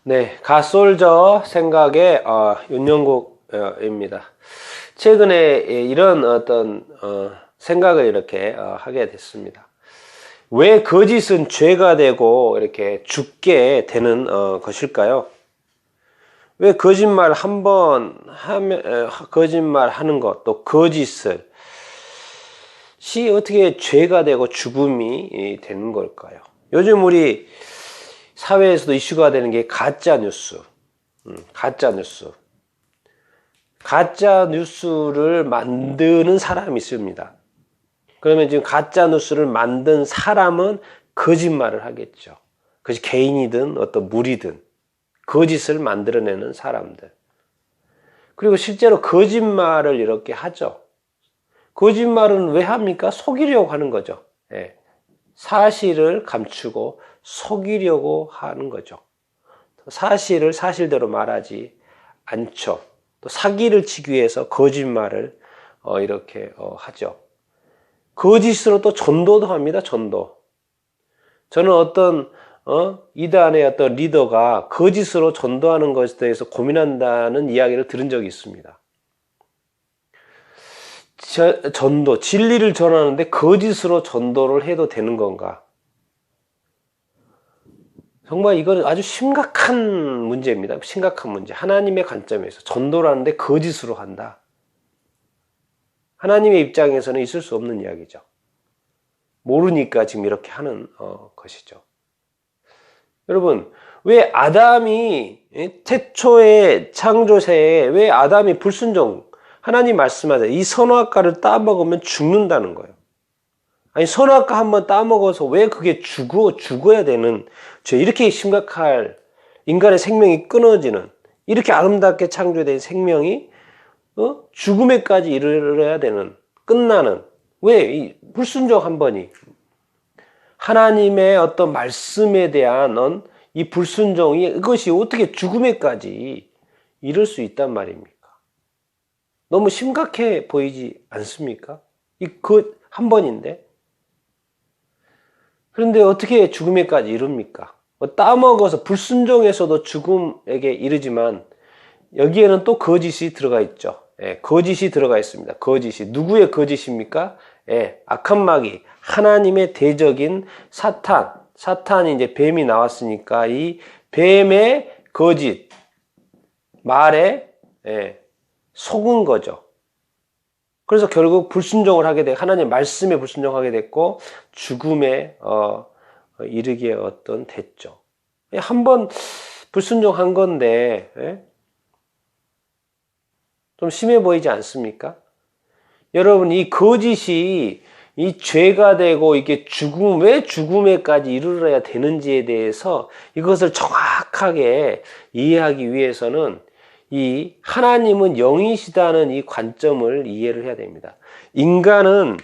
네, 갓솔저 생각의 윤영국입니다. 최근에 이런 어떤 생각을 이렇게 하게 됐습니다. 왜 거짓은 죄가 되고 이렇게 죽게 되는 것일까요? 왜 거짓말 한번 하면 거짓말 하는 것, 또 거짓을 어떻게 죄가 되고 죽음이 되는 걸까요? 요즘 우리 사회에서도 이슈가 되는 게 가짜 뉴스. 가짜 뉴스. 가짜 뉴스를 만드는 사람이 있습니다. 그러면 지금 가짜 뉴스를 만든 사람은 거짓말을 하겠죠. 그것이 개인이든 어떤 무리든 거짓을 만들어내는 사람들. 그리고 실제로 거짓말을 이렇게 하죠. 거짓말은 왜 합니까? 속이려고 하는 거죠. 예. 사실을 감추고 속이려고 하는 거죠. 사실을 사실대로 말하지 않죠. 또 사기를 치기 위해서 거짓말을 이렇게 하죠. 거짓으로 또 전도도 합니다. 전도. 저는 어떤 이단의 어떤 리더가 거짓으로 전도하는 것에 대해서 고민한다는 이야기를 들은 적이 있습니다. 전도, 진리를 전하는데 거짓으로 전도를 해도 되는 건가? 정말 이건 아주 심각한 문제입니다. 심각한 문제. 하나님의 관점에서 전도라는데 거짓으로 한다. 하나님의 입장에서는 있을 수 없는 이야기죠. 모르니까 지금 이렇게 하는 것이죠. 여러분, 왜 아담이 태초의 창조세에 왜 아담이 불순종, 하나님 말씀하세요. 이 선악과를 따먹으면 죽는다는 거예요. 아니 선악과 한번 따먹어서 왜 그게 죽어야 되는 죄, 이렇게 심각할 인간의 생명이 끊어지는, 이렇게 아름답게 창조된 생명이 죽음에까지 이르러야 되는, 끝나는, 왜 이 불순종 한 번이 하나님의 어떤 말씀에 대한 이 불순종이 이것이 어떻게 죽음에까지 이를 수 있단 말입니까? 너무 심각해 보이지 않습니까? 그 한 번인데. 그런데 어떻게 죽음에까지 이릅니까? 따먹어서 불순종에서도 죽음에게 이르지만 여기에는 또 거짓이 들어가 있죠. 예, 거짓이 들어가 있습니다. 거짓이. 누구의 거짓입니까? 예, 악한 마귀, 하나님의 대적인 사탄. 사탄이 이제 뱀이 나왔으니까 이 뱀의 거짓, 말에 속은 거죠. 그래서 결국 불순종을 하게 되고 하나님의 말씀에 불순종하게 됐고 죽음에 이르게 됐죠. 한번 불순종한 건데 좀 심해 보이지 않습니까? 여러분, 이 거짓이 이 죄가 되고 이게 왜 죽음에까지 이르러야 되는지에 대해서 이것을 정확하게 이해하기 위해서는 이 하나님은 영이시다는 이 관점을 이해를 해야 됩니다. 인간은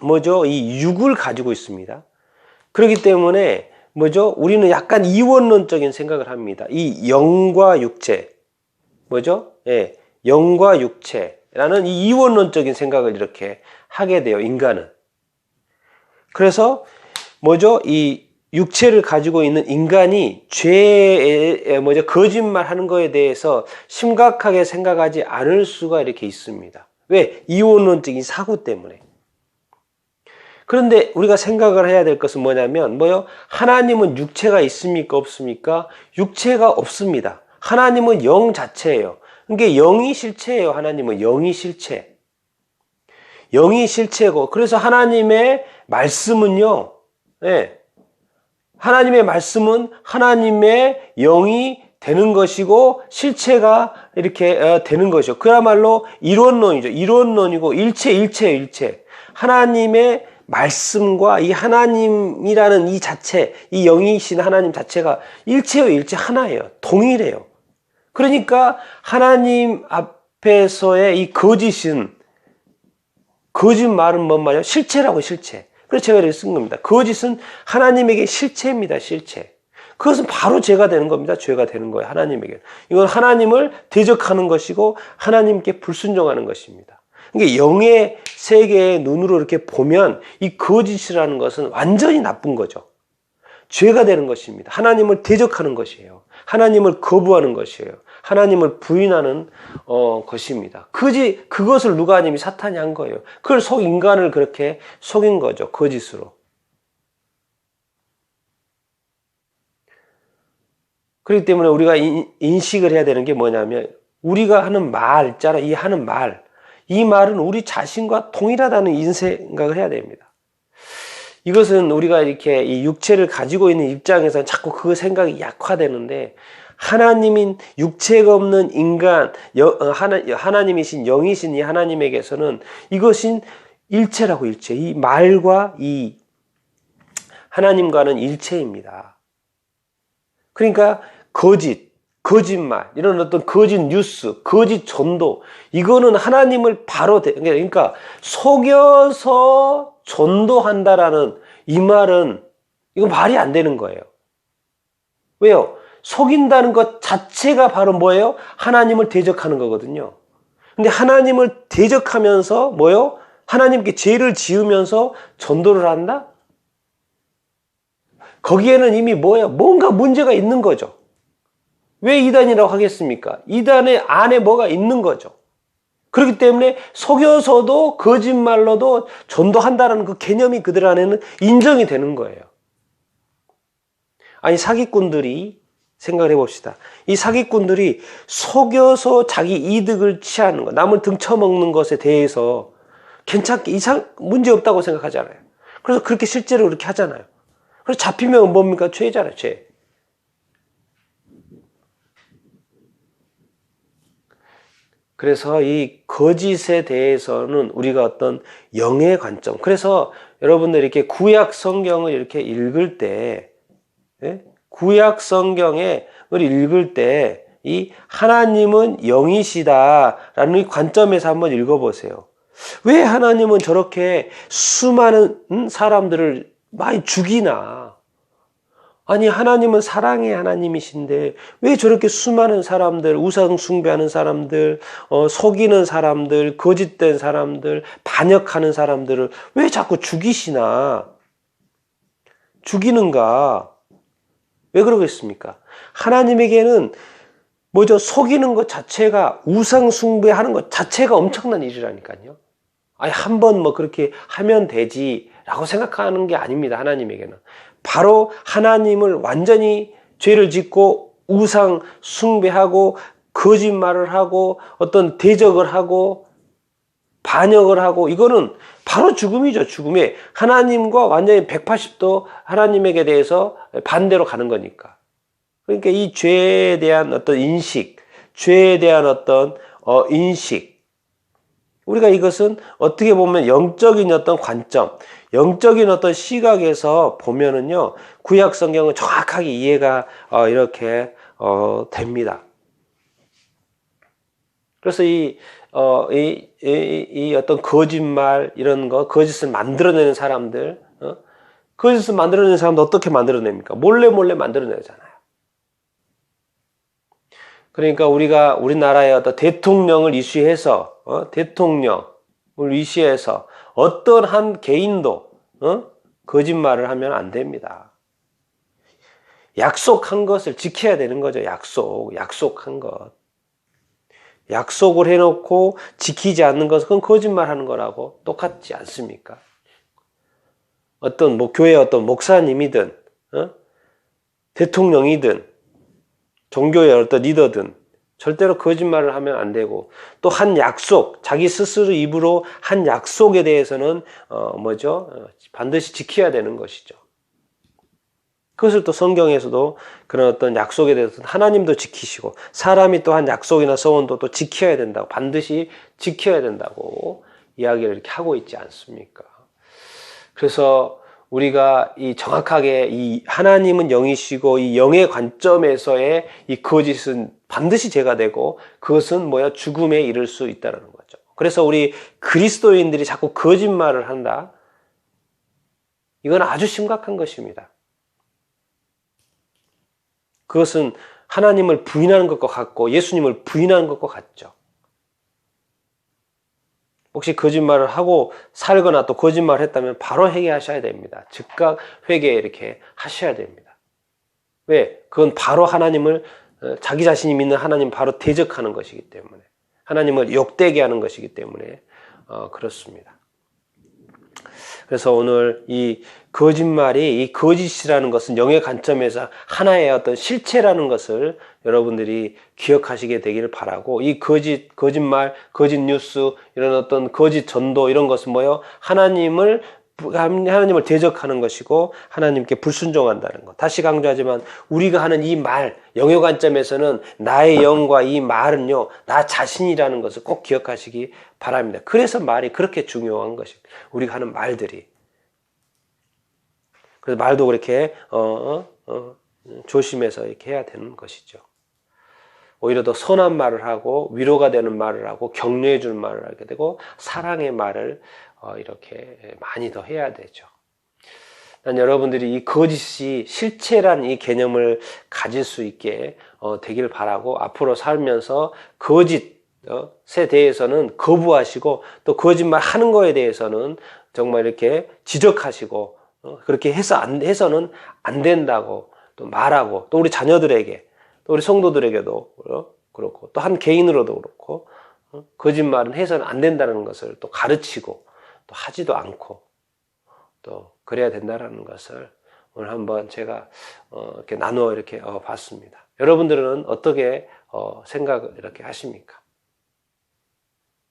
뭐죠? 이 육을 가지고 있습니다. 그렇기 때문에 뭐죠? 우리는 약간 이원론적인 생각을 합니다. 이 영과 육체, 뭐죠? 예, 영과 육체라는 이 이원론적인 생각을 이렇게 하게 돼요, 인간은. 그래서 뭐죠? 이 육체를 가지고 있는 인간이 거짓말 하는 거에 대해서 심각하게 생각하지 않을 수가 이렇게 있습니다. 왜? 이원론적인 사고 때문에. 그런데 우리가 생각을 해야 될 것은 뭐냐면, 하나님은 육체가 있습니까? 없습니까? 육체가 없습니다. 하나님은 영 자체예요. 그러니까 영이 실체예요. 하나님은 영이 실체. 영이 실체고, 그래서 하나님의 말씀은요, 하나님의 말씀은 하나님의 영이 되는 것이고 실체가 이렇게 되는 것이죠. 그야말로 이론론이죠. 이론론이고 일체. 하나님의 말씀과 이 하나님이라는 이 자체, 이 영이신 하나님 자체가 일체요, 일체 하나예요. 동일해요. 그러니까 하나님 앞에서의 이 거짓말은 뭔 말이에요? 실체라고, 실체. 그래서 제가 이렇게 쓴 겁니다. 거짓은 하나님에게 실체입니다. 실체. 그것은 바로 죄가 되는 겁니다. 죄가 되는 거예요. 하나님에게. 이건 하나님을 대적하는 것이고 하나님께 불순종하는 것입니다. 그러니까 영의 세계의 눈으로 이렇게 보면 이 거짓이라는 것은 완전히 나쁜 거죠. 죄가 되는 것입니다. 하나님을 대적하는 것이에요. 하나님을 거부하는 것이에요. 하나님을 부인하는 것입니다. 그것을 누가 하냐면 사탄이 한 거예요. 그걸 인간을 그렇게 속인 거죠. 거짓으로. 그렇기 때문에 우리가 인식을 해야 되는 게 뭐냐면 우리가 하는 말 있잖아. 이 말은 우리 자신과 동일하다는 생각을 해야 됩니다. 이것은 우리가 이렇게 이 육체를 가지고 있는 입장에서는 자꾸 그 생각이 약화되는데 하나님인 육체가 없는 인간, 하나님이신 영이신 이 하나님에게서는 이것은 일체라고 일체. 이 말과 이 하나님과는 일체입니다. 그러니까 거짓말, 이런 어떤 거짓 뉴스, 거짓 전도, 이거는 하나님을 그러니까 속여서 전도한다라는 이 말은 이거 말이 안 되는 거예요. 왜요? 속인다는 것 자체가 바로 뭐예요? 하나님을 대적하는 거거든요. 근데 하나님을 대적하면서 뭐예요? 하나님께 죄를 지으면서 전도를 한다? 거기에는 이미 뭐예요? 뭔가 문제가 있는 거죠. 왜 이단이라고 하겠습니까? 이단의 안에 뭐가 있는 거죠. 그렇기 때문에 속여서도 거짓말로도 전도한다는 그 개념이 그들 안에는 인정이 되는 거예요. 아니 사기꾼들이 생각을 해봅시다. 이 사기꾼들이 속여서 자기 이득을 취하는 것, 남을 등쳐먹는 것에 대해서 괜찮게 문제 없다고 생각하잖아요. 그래서 그렇게 실제로 그렇게 하잖아요. 그래서 잡히면 뭡니까? 죄잖아요, 죄. 그래서 이 거짓에 대해서는 우리가 어떤 영의 관점. 그래서 여러분들 이렇게 구약 성경을 이렇게 읽을 때, 구약 성경을 읽을 때, 이 하나님은 영이시다라는 이 관점에서 한번 읽어보세요. 왜 하나님은 저렇게 수많은 사람들을 많이 죽이나? 아니 하나님은 사랑의 하나님이신데 왜 저렇게 수많은 사람들, 우상 숭배하는 사람들, 속이는 사람들, 거짓된 사람들, 반역하는 사람들을 왜 자꾸 죽이시나? 죽이는가? 왜 그러겠습니까? 하나님에게는 뭐죠? 속이는 것 자체가, 우상 숭배하는 것 자체가 엄청난 일이라니까요. 아니 한번 뭐 그렇게 하면 되지라고 생각하는 게 아닙니다. 하나님에게는. 바로 하나님을 완전히 죄를 짓고 우상 숭배하고 거짓말을 하고 어떤 대적을 하고 반역을 하고 이거는 바로 죽음이죠. 죽음에 하나님과 완전히 180도 하나님에게 대해서 반대로 가는 거니까. 그러니까 이 죄에 대한 어떤 인식, 죄에 대한 어떤 인식, 우리가 이것은 어떻게 보면 영적인 어떤 관점, 영적인 어떤 시각에서 보면은요, 구약 성경은 정확하게 이해가 이렇게 됩니다. 그래서 이 어떤 거짓말 이런 거, 거짓을 만들어내는 사람들, 거짓을 만들어내는 사람도 어떻게 만들어냅니까? 몰래 만들어내잖아요. 그러니까 우리가 우리나라의 어떤 대통령을 이슈해서 어떤 한 개인도 거짓말을 하면 안 됩니다. 약속한 것을 지켜야 되는 거죠. 약속한 것. 약속을 해놓고 지키지 않는 것은 그건 거짓말하는 거라고 똑같지 않습니까? 어떤 교회 어떤 목사님이든 대통령이든 종교의 어떤 리더든 절대로 거짓말을 하면 안 되고 또 한 약속, 자기 스스로 입으로 한 약속에 대해서는 반드시 지켜야 되는 것이죠. 그것을 또 성경에서도 그런 어떤 약속에 대해서 하나님도 지키시고 사람이 또 한 약속이나 서원도 또 지켜야 된다고, 반드시 지켜야 된다고 이야기를 이렇게 하고 있지 않습니까? 그래서 우리가 이 정확하게 이 하나님은 영이시고 이 영의 관점에서의 이 거짓은 반드시 죄가 되고 그것은 죽음에 이를 수 있다는 거죠. 그래서 우리 그리스도인들이 자꾸 거짓말을 한다. 이건 아주 심각한 것입니다. 그것은 하나님을 부인하는 것과 같고 예수님을 부인하는 것과 같죠. 혹시 거짓말을 하고 살거나 또 거짓말을 했다면 바로 회개하셔야 됩니다. 즉각 회개 이렇게 하셔야 됩니다. 왜? 그건 바로 하나님을 자기 자신이 믿는 하나님 바로 대적하는 것이기 때문에, 하나님을 욕되게 하는 것이기 때문에 그렇습니다. 그래서 오늘 이 거짓말이, 이 거짓이라는 것은 영의 관점에서 하나의 어떤 실체라는 것을 여러분들이 기억하시게 되기를 바라고, 이 거짓말, 거짓 뉴스, 이런 어떤 거짓 전도, 이런 것은 뭐예요? 하나님을 대적하는 것이고 하나님께 불순종한다는 것. 다시 강조하지만 우리가 하는 이 말, 영의 관점에서는 나의 영과 이 말은요, 나 자신이라는 것을 꼭 기억하시기 바랍니다. 그래서 말이 그렇게 중요한 것입니다. 우리가 하는 말들이. 그래서 말도 그렇게 조심해서 이렇게 해야 되는 것이죠. 오히려 더 선한 말을 하고 위로가 되는 말을 하고 격려해 주는 말을 하게 되고 사랑의 말을 이렇게 많이 더 해야 되죠. 난 여러분들이 이 거짓이 실체란 이 개념을 가질 수 있게 되길 바라고, 앞으로 살면서 거짓에 대해서는 거부하시고, 또 거짓말 하는 거에 대해서는 정말 이렇게 지적하시고, 그렇게 해서는 안 된다고 또 말하고, 또 우리 자녀들에게, 또 우리 성도들에게도 그렇고, 또 한 개인으로도 그렇고, 거짓말은 해서는 안 된다는 것을 또 가르치고, 또 하지도 않고, 또 그래야 된다는 것을 오늘 한번 제가 이렇게 나누어 이렇게 봤습니다. 여러분들은 어떻게 생각을 이렇게 하십니까?